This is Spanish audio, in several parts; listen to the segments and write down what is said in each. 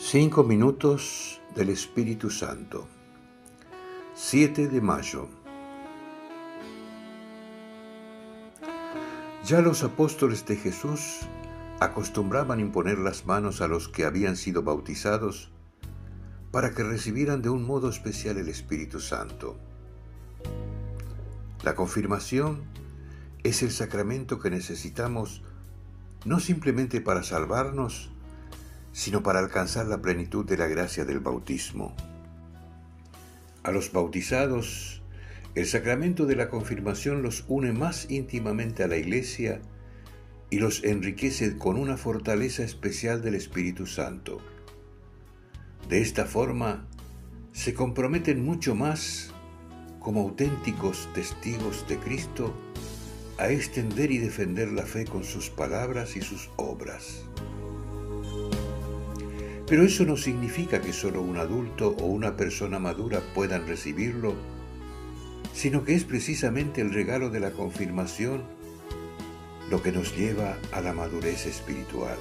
5 minutos del Espíritu Santo. 7 de mayo. Ya los apóstoles de Jesús acostumbraban imponer las manos a los que habían sido bautizados para que recibieran de un modo especial el Espíritu Santo. La confirmación es el sacramento que necesitamos no simplemente para salvarnos, sino para alcanzar la plenitud de la gracia del bautismo. A los bautizados, el sacramento de la confirmación los une más íntimamente a la Iglesia y los enriquece con una fortaleza especial del Espíritu Santo. De esta forma, se comprometen mucho más, como auténticos testigos de Cristo, a extender y defender la fe con sus palabras y sus obras. Pero eso no significa que solo un adulto o una persona madura puedan recibirlo, sino que es precisamente el regalo de la confirmación lo que nos lleva a la madurez espiritual.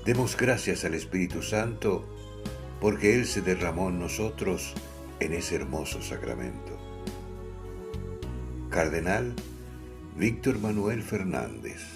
Demos gracias al Espíritu Santo porque Él se derramó en nosotros en ese hermoso sacramento. Cardenal Víctor Manuel Fernández.